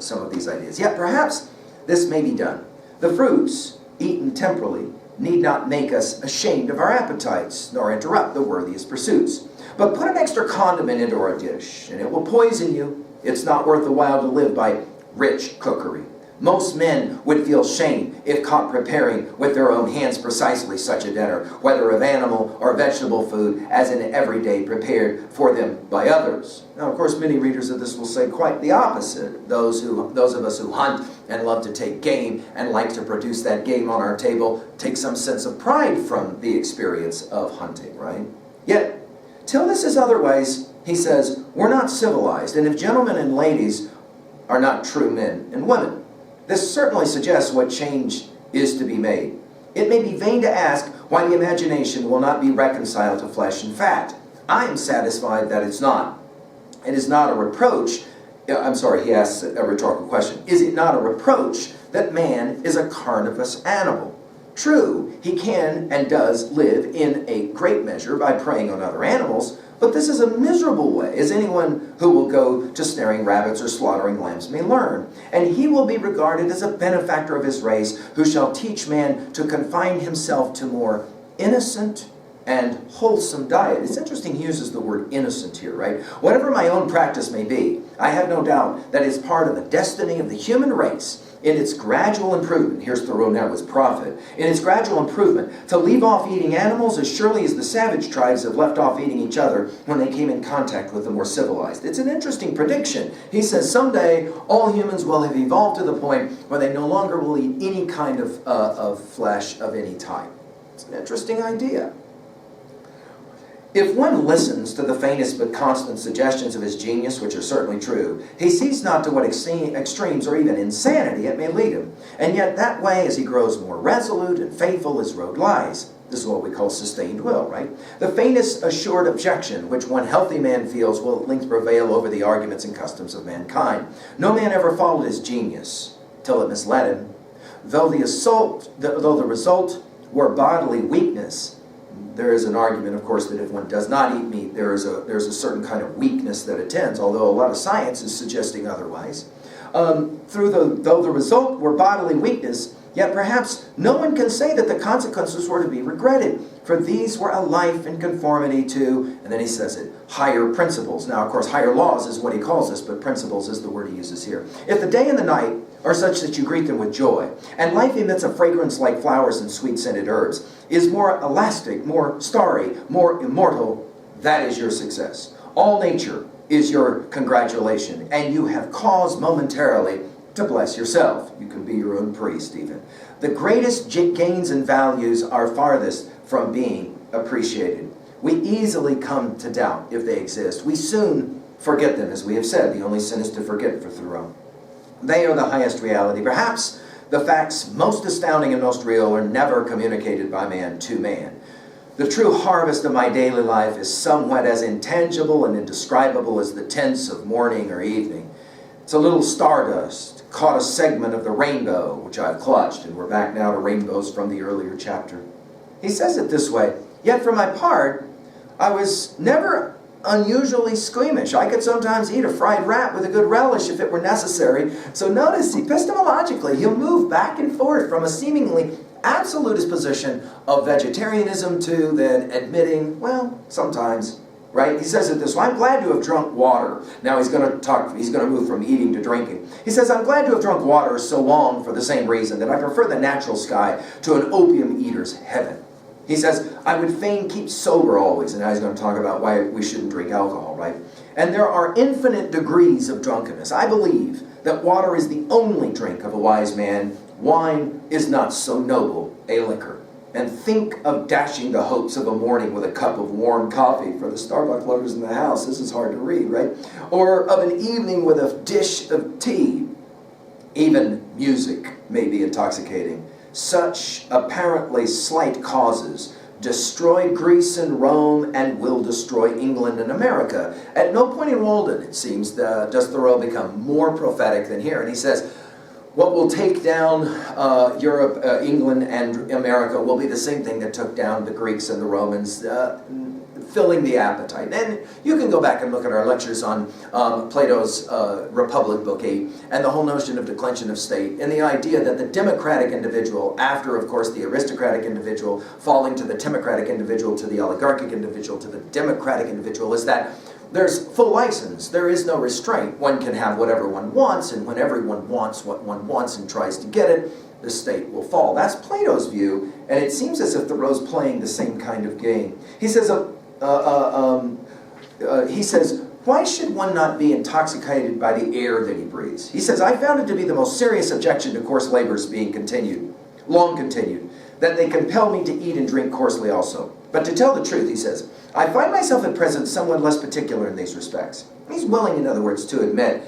some of these ideas. Yet perhaps this may be done. The fruits, eaten temporally, need not make us ashamed of our appetites, nor interrupt the worthiest pursuits. But put an extra condiment into our dish, and it will poison you. It's not worth the while to live by rich cookery. Most men would feel shame if caught preparing with their own hands precisely such a dinner, whether of animal or vegetable food, as in every day prepared for them by others. Now, of course, many readers of this will say quite the opposite. Those of us who hunt and love to take game and like to produce that game on our table take some sense of pride from the experience of hunting, right? Yet, till this is otherwise, he says, we're not civilized, and if gentlemen and ladies are not true men and women. This certainly suggests what change is to be made. It may be vain to ask why the imagination will not be reconciled to flesh and fat. I am satisfied that it's not. It is not a reproach. He asks a rhetorical question. Is it not a reproach that man is a carnivorous animal? True, he can and does live in a great measure by preying on other animals, but this is a miserable way, as anyone who will go to snaring rabbits or slaughtering lambs may learn. And he will be regarded as a benefactor of his race, who shall teach man to confine himself to more innocent and wholesome diet. It's interesting he uses the word innocent here, right? Whatever my own practice may be, I have no doubt that it's part of the destiny of the human race in its gradual improvement. Here's Thoreau now as prophet. In its gradual improvement, to leave off eating animals as surely as the savage tribes have left off eating each other when they came in contact with the more civilized. It's an interesting prediction. He says someday all humans will have evolved to the point where they no longer will eat any kind of flesh of any type. It's an interesting idea. If one listens to the faintest but constant suggestions of his genius, which are certainly true, he sees not to what extremes or even insanity it may lead him. And yet that way, as he grows more resolute and faithful, his road lies. This is what we call sustained will, right? The faintest assured objection which one healthy man feels will at length prevail over the arguments and customs of mankind. No man ever followed his genius till it misled him. Though the result were bodily weakness, there is an argument, of course, that if one does not eat meat, there's a certain kind of weakness that attends, although a lot of science is suggesting otherwise. Though the result were bodily weakness, yet perhaps no one can say that the consequences were to be regretted, for these were a life in conformity to, and then he says it, higher principles. Now, of course, higher laws is what he calls this, but principles is the word he uses here. If the day and the night are such that you greet them with joy, and life emits a fragrance like flowers and sweet-scented herbs, is more elastic, more starry, more immortal, that is your success. All nature is your congratulation, and you have cause momentarily to bless yourself. You can be your own priest, even. The greatest gains and values are farthest from being appreciated. We easily come to doubt if they exist. We soon forget them, as we have said. The only sin is to forget, for Thoreau. They are the highest reality. Perhaps the facts most astounding and most real are never communicated by man to man. The true harvest of my daily life is somewhat as intangible and indescribable as the tints of morning or evening. It's a little stardust, caught a segment of the rainbow, which I've clutched, and we're back now to rainbows from the earlier chapter. He says it this way, yet for my part, I was never unusually squeamish. I could sometimes eat a fried rat with a good relish if it were necessary. So notice, epistemologically, he'll move back and forth from a seemingly absolutist position of vegetarianism to then admitting, well, sometimes, right? He says it this way, I'm glad to have drunk water. Now he's going to move from eating to drinking. He says, I'm glad to have drunk water so long for the same reason that I prefer the natural sky to an opium eater's heaven. He says, I would fain keep sober always. And now he's going to talk about why we shouldn't drink alcohol, right? And there are infinite degrees of drunkenness. I believe that water is the only drink of a wise man. Wine is not so noble a liquor. And think of dashing the hopes of a morning with a cup of warm coffee. For the Starbucks lovers in the house, this is hard to read, right? Or of an evening with a dish of tea. Even music may be intoxicating. Such apparently slight causes destroy Greece and Rome and will destroy England and America. At no point in Walden, it seems, does Thoreau become more prophetic than here. And he says, what will take down Europe, England, and America will be the same thing that took down the Greeks and the Romans filling the appetite. And you can go back and look at our lectures on Plato's Republic, Book 8, and the whole notion of declension of state, and the idea that the democratic individual, after, of course, the aristocratic individual, falling to the timocratic individual, to the oligarchic individual, to the democratic individual, is that there's full license. There is no restraint. One can have whatever one wants, and when everyone wants what one wants and tries to get it, the state will fall. That's Plato's view, and it seems as if Thoreau's playing the same kind of game. He says, why should one not be intoxicated by the air that he breathes? He says, I found it to be the most serious objection to coarse labors being continued, long continued, that they compel me to eat and drink coarsely also. But to tell the truth, he says, I find myself at present somewhat less particular in these respects. He's willing, in other words, to admit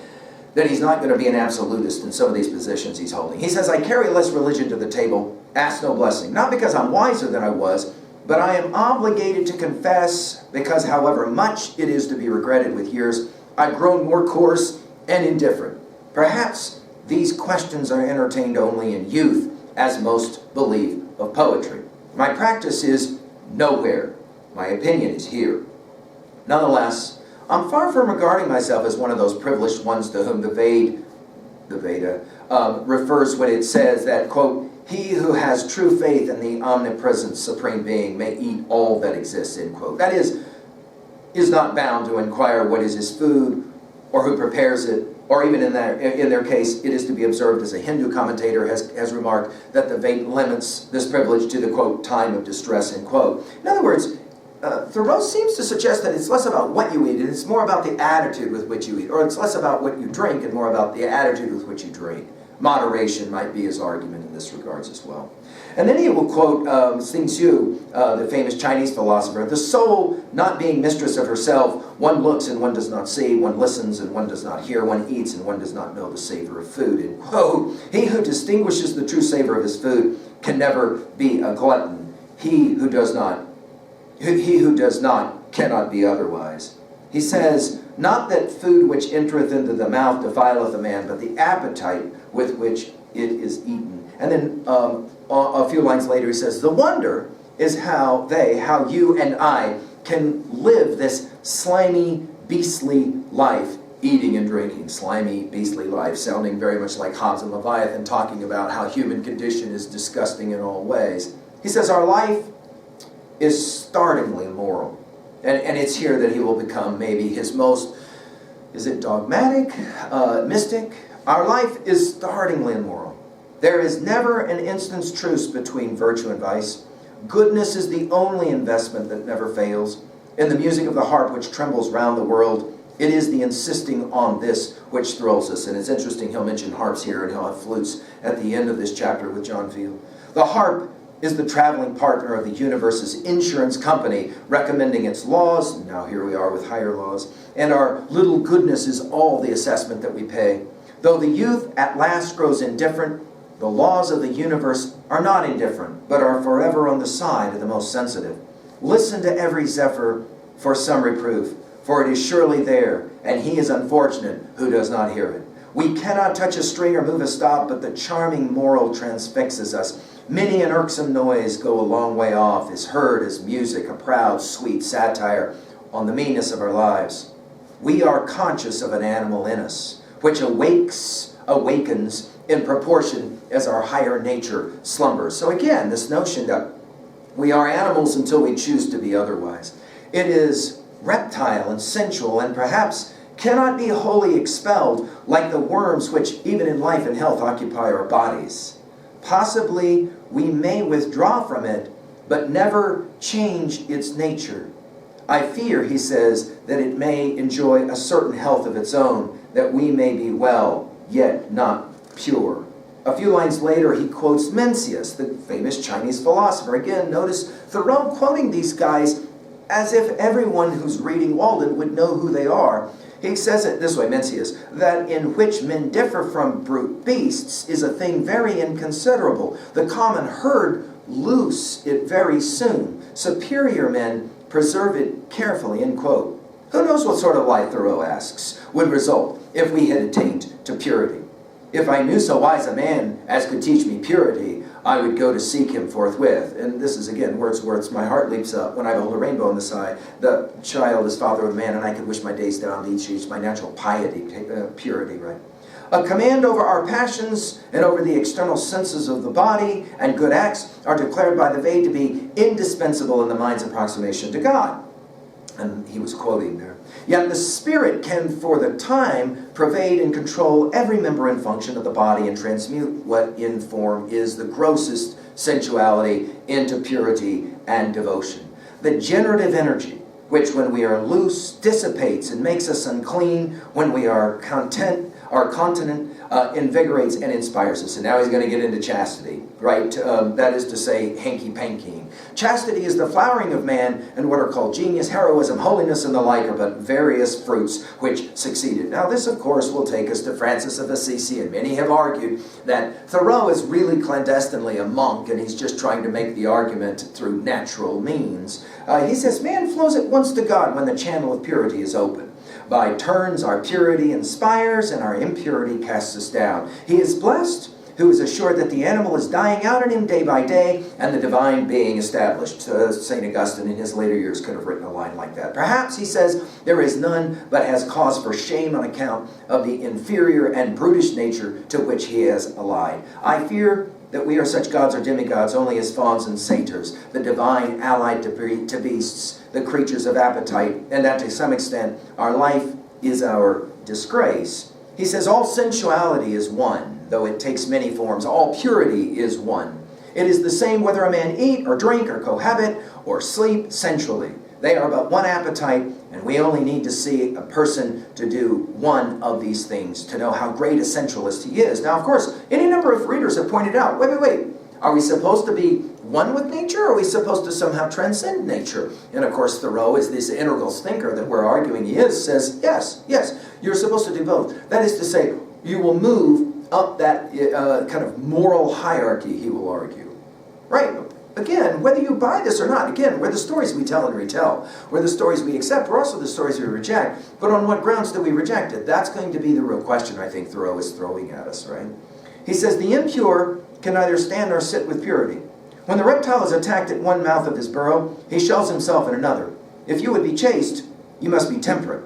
that he's not going to be an absolutist in some of these positions he's holding. He says, I carry less religion to the table, ask no blessing. Not because I'm wiser than I was, but I am obligated to confess because however much it is to be regretted with years, I've grown more coarse and indifferent. Perhaps these questions are entertained only in youth, as most believe of poetry. My practice is nowhere. My opinion is here. Nonetheless, I'm far from regarding myself as one of those privileged ones to whom the Veda refers when it says that, quote, he who has true faith in the omnipresent Supreme Being may eat all that exists, end quote. That is not bound to inquire what is his food or who prepares it, or even in their case, it is to be observed, as a Hindu commentator has remarked, that the Veda limits this privilege to the, quote, time of distress, end quote. In other words, Thoreau seems to suggest that it's less about what you eat, and it's more about the attitude with which you eat, or it's less about what you drink and more about the attitude with which you drink. Moderation might be his argument in this regards as well. And then he will quote Xing Xiu, the famous Chinese philosopher, the soul not being mistress of herself, one looks and one does not see, one listens and one does not hear, one eats and one does not know the savor of food, end quote. He who distinguishes the true savor of his food can never be a glutton. He who does not cannot be otherwise. He says, not that food which entereth into the mouth defileth a man, but the appetite with which it is eaten. And then a few lines later he says, the wonder is how you and I can live this slimy, beastly life, eating and drinking. Slimy, beastly life, sounding very much like Hobbes and Leviathan, talking about how human condition is disgusting in all ways. He says our life is startlingly immoral. And it's here that he will become maybe his most, is it dogmatic, mystic? Our life is startlingly immoral. There is never an instant's truce between virtue and vice. Goodness is the only investment that never fails. In the music of the harp which trembles round the world, it is the insisting on this which thrills us. And it's interesting, he'll mention harps here, and he'll have flutes at the end of this chapter with John Field. The harp is the traveling partner of the universe's insurance company, recommending its laws. Now here we are with higher laws. And our little goodness is all the assessment that we pay. Though the youth at last grows indifferent, the laws of the universe are not indifferent, but are forever on the side of the most sensitive. Listen to every zephyr for some reproof, for it is surely there, and he is unfortunate who does not hear it. We cannot touch a string or move a stop, but the charming moral transfixes us. Many an irksome noise go a long way off, is heard as music, a proud, sweet satire on the meanness of our lives. We are conscious of an animal in us, which awakens in proportion as our higher nature slumbers. So again, this notion that we are animals until we choose to be otherwise. It is reptile and sensual, and perhaps cannot be wholly expelled like the worms which even in life and health occupy our bodies. Possibly we may withdraw from it, but never change its nature. I fear, he says, that it may enjoy a certain health of its own, that we may be well, yet not pure. A few lines later, he quotes Mencius, the famous Chinese philosopher. Again, notice Thoreau quoting these guys as if everyone who's reading Walden would know who they are. He says it this way, Mencius, that in which men differ from brute beasts is a thing very inconsiderable. The common herd loose it very soon. Superior men preserve it carefully, end quote. Who knows what sort of life, Thoreau asks, would result if we had attained to purity? If I knew so wise a man as could teach me purity, I would go to seek him forthwith. And this is again Wordsworth's, my heart leaps up when I behold a rainbow in the sky. The child is father of man, and I could wish my days down to each age my natural piety, purity, right? A command over our passions and over the external senses of the body and good acts are declared by the Ved to be indispensable in the mind's approximation to God. And he was quoting there. Yet the spirit can for the time pervade and control every member and function of the body and transmute what in form is the grossest sensuality into purity and devotion. The generative energy, which when we are loose dissipates and makes us unclean, when we are continent, invigorates and inspires us. And now he's going to get into chastity, right? That is to say, hanky-pankying. Chastity is the flowering of man, and what are called genius, heroism, holiness, and the like are but various fruits which succeeded. Now this, of course, will take us to Francis of Assisi, and many have argued that Thoreau is really clandestinely a monk, and he's just trying to make the argument through natural means. He says, man flows at once to God when the channel of purity is open. By turns our purity inspires, and our impurity casts us down. He is blessed who is assured that the animal is dying out in him day by day, and the divine being established. St. Augustine in his later years could have written a line like that. Perhaps, he says, there is none but has cause for shame on account of the inferior and brutish nature to which he has allied. I fear that we are such gods or demigods only as fauns and satyrs, the divine allied to beasts, the creatures of appetite, and that to some extent our life is our disgrace. He says all sensuality is one, though it takes many forms. All purity is one. It is the same whether a man eat or drink or cohabit or sleep sensually. They are but one appetite, and we only need to see a person to do one of these things to know how great a sensualist he is. Now, of course, any number of readers have pointed out, wait. Are we supposed to be one with nature, or are we supposed to somehow transcend nature? And of course, Thoreau, is this integral thinker that we're arguing he is, says, yes, you're supposed to do both. That is to say, you will move up that kind of moral hierarchy, he will argue. Right? Again, whether you buy this or not, again, we're the stories we tell and retell. We're the stories we accept. We're also the stories we reject. But on what grounds do we reject it? That's going to be the real question I think Thoreau is throwing at us, right? He says, the impure can neither stand nor sit with purity. When the reptile is attacked at one mouth of his burrow, he shells himself in another. If you would be chaste, you must be temperate.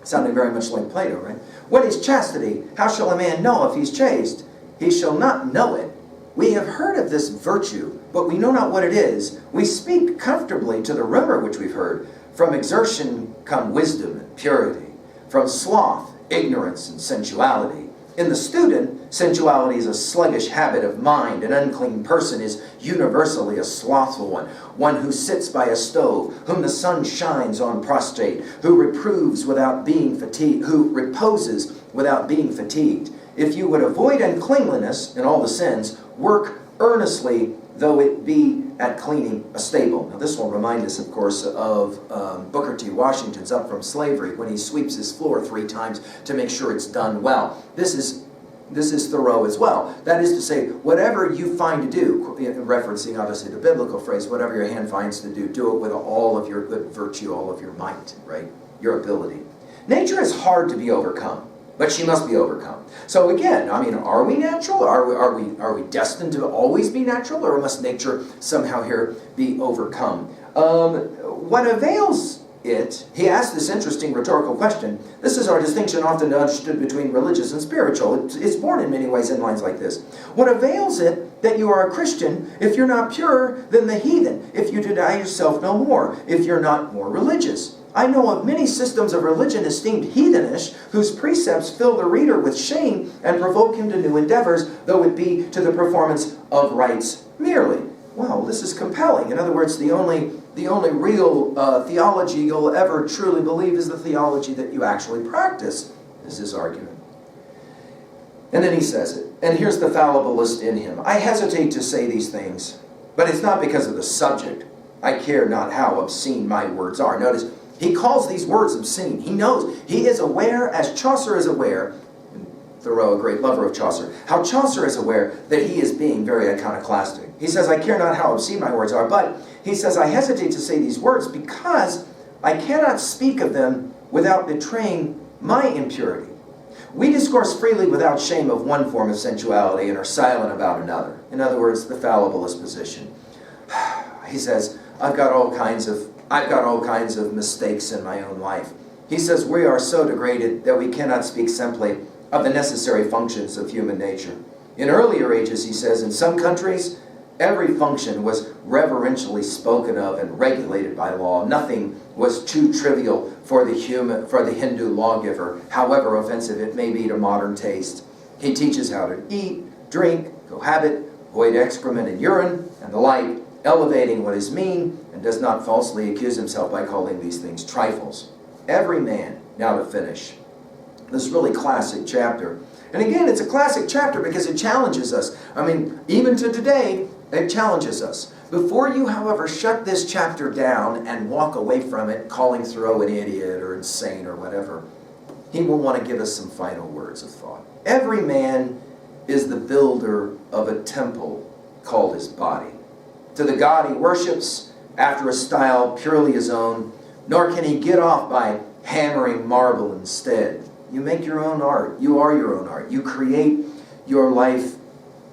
Sounding very much like Plato, right? What is chastity? How shall a man know if he's chaste? He shall not know it. We have heard of this virtue, but we know not what it is. We speak comfortably to the rumor which we've heard. From exertion come wisdom and purity. From sloth, ignorance and sensuality. In the student, sensuality is a sluggish habit of mind. An unclean person is universally a slothful one who sits by a stove, whom the sun shines on prostrate, who reposes without being fatigued. If you would avoid uncleanliness and all the sins, work earnestly, though it be at cleaning a stable. Now this will remind us, of course, of Booker T. Washington's Up From Slavery, when he sweeps his floor 3 times to make sure it's done well. This is Thoreau as well. That is to say, whatever you find to do, referencing obviously the biblical phrase, whatever your hand finds to do it with all of your good virtue, all of your might, right? Your ability. Nature is hard to be overcome, but she must be overcome. So again, I mean, are we natural? Are we destined to always be natural, or must nature somehow here be overcome? What avails it? He asked this interesting rhetorical question. This is our distinction often understood between religious and spiritual. It's born in many ways in lines like this. What avails it that you are a Christian if you're not purer than the heathen, if you deny yourself no more, if you're not more religious? I know of many systems of religion esteemed heathenish, whose precepts fill the reader with shame and provoke him to new endeavors, though it be to the performance of rites merely. Wow, this is compelling. In other words, the only real theology you'll ever truly believe is the theology that you actually practice, is his argument. And then he says it. And here's the fallibilist in him. I hesitate to say these things, but it's not because of the subject. I care not how obscene my words are. Notice, he calls these words obscene. He knows. He is aware, as Chaucer is aware, Thoreau, a great lover of Chaucer, how Chaucer is aware that he is being very iconoclastic. He says, I care not how obscene my words are, but he says, I hesitate to say these words because I cannot speak of them without betraying my impurity. We discourse freely without shame of one form of sensuality and are silent about another. In other words, the fallibilist position. He says, I've got all kinds of mistakes in my own life. He says we are so degraded that we cannot speak simply of the necessary functions of human nature. In earlier ages, he says, in some countries, every function was reverentially spoken of and regulated by law. Nothing was too trivial for the Hindu lawgiver, however offensive it may be to modern taste. He teaches how to eat, drink, cohabit, avoid excrement and urine, and the like, elevating what is mean, and does not falsely accuse himself by calling these things trifles. Every man, now to finish, this really classic chapter. And again, it's a classic chapter because it challenges us. I mean, even to today, it challenges us. Before you, however, shut this chapter down and walk away from it calling Thoreau an idiot or insane or whatever, he will want to give us some final words of thought. Every man is the builder of a temple called his body. To the God he worships after a style purely his own, nor can he get off by hammering marble instead. You make your own art. You are your own art. You create your life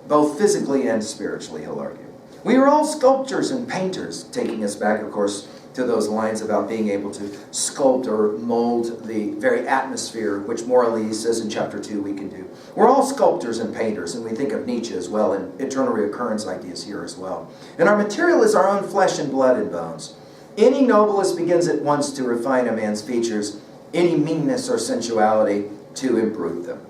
both physically and spiritually, he'll argue. We are all sculptors and painters, taking us back, of course, to those lines about being able to sculpt or mold the very atmosphere, which morally he says in chapter 2 we can do. We're all sculptors and painters, and we think of Nietzsche as well, and eternal reoccurrence ideas here as well. And our material is our own flesh and blood and bones. Any noblest begins at once to refine a man's features, any meanness or sensuality to improve them.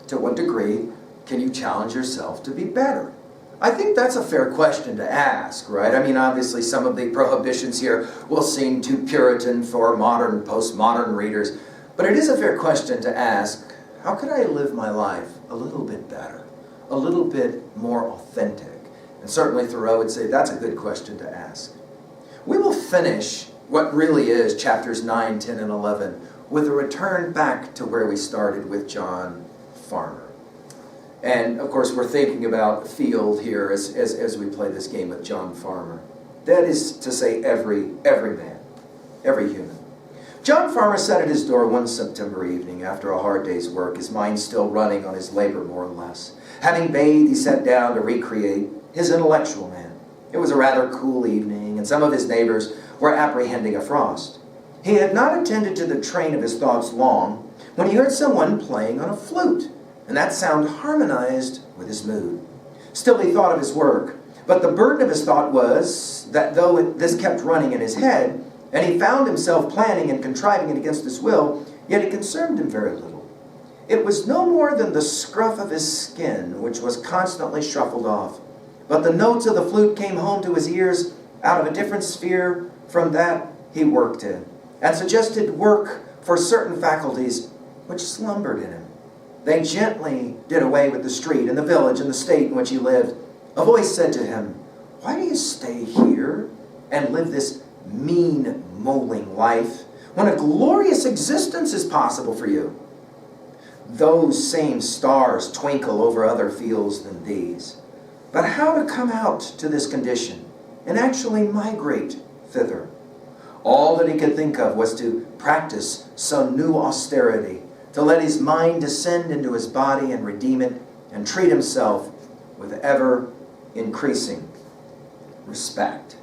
To what degree can you challenge yourself to be better? I think that's a fair question to ask, right? I mean, obviously some of the prohibitions here will seem too Puritan for modern, postmodern readers, but it is a fair question to ask, how could I live my life a little bit better, a little bit more authentic? And certainly Thoreau would say that's a good question to ask. We will finish what really is chapters 9, 10, and 11 with a return back to where we started with John Farmer. And of course we're thinking about field here as we play this game with John Farmer. That is to say every man, every human. John Farmer sat at his door one September evening after a hard day's work, his mind still running on his labor more or less. Having bathed, he sat down to recreate his intellectual man. It was a rather cool evening, and some of his neighbors were apprehending a frost. He had not attended to the train of his thoughts long when he heard someone playing on a flute, and that sound harmonized with his mood. Still he thought of his work, but the burden of his thought was that though this kept running in his head, and he found himself planning and contriving it against his will, yet it concerned him very little. It was no more than the scruff of his skin, which was constantly shuffled off. But the notes of the flute came home to his ears out of a different sphere from that he worked in, and suggested work for certain faculties which slumbered in him. They gently did away with the street and the village and the state in which he lived. A voice said to him, "Why do you stay here and live this mean, moling life when a glorious existence is possible for you? Those same stars twinkle over other fields than these. But how to come out to this condition and actually migrate thither?" All that he could think of was to practice some new austerity, to let his mind descend into his body and redeem it, and treat himself with ever increasing respect.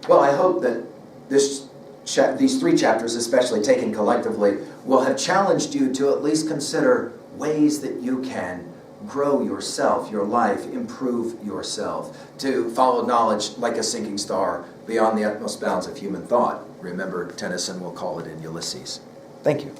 Well, I hope that these 3 chapters, especially taken collectively, will have challenged you to at least consider ways that you can grow yourself, your life, improve yourself, to follow knowledge like a sinking star beyond the utmost bounds of human thought. Remember, Tennyson will call it in Ulysses. Thank you.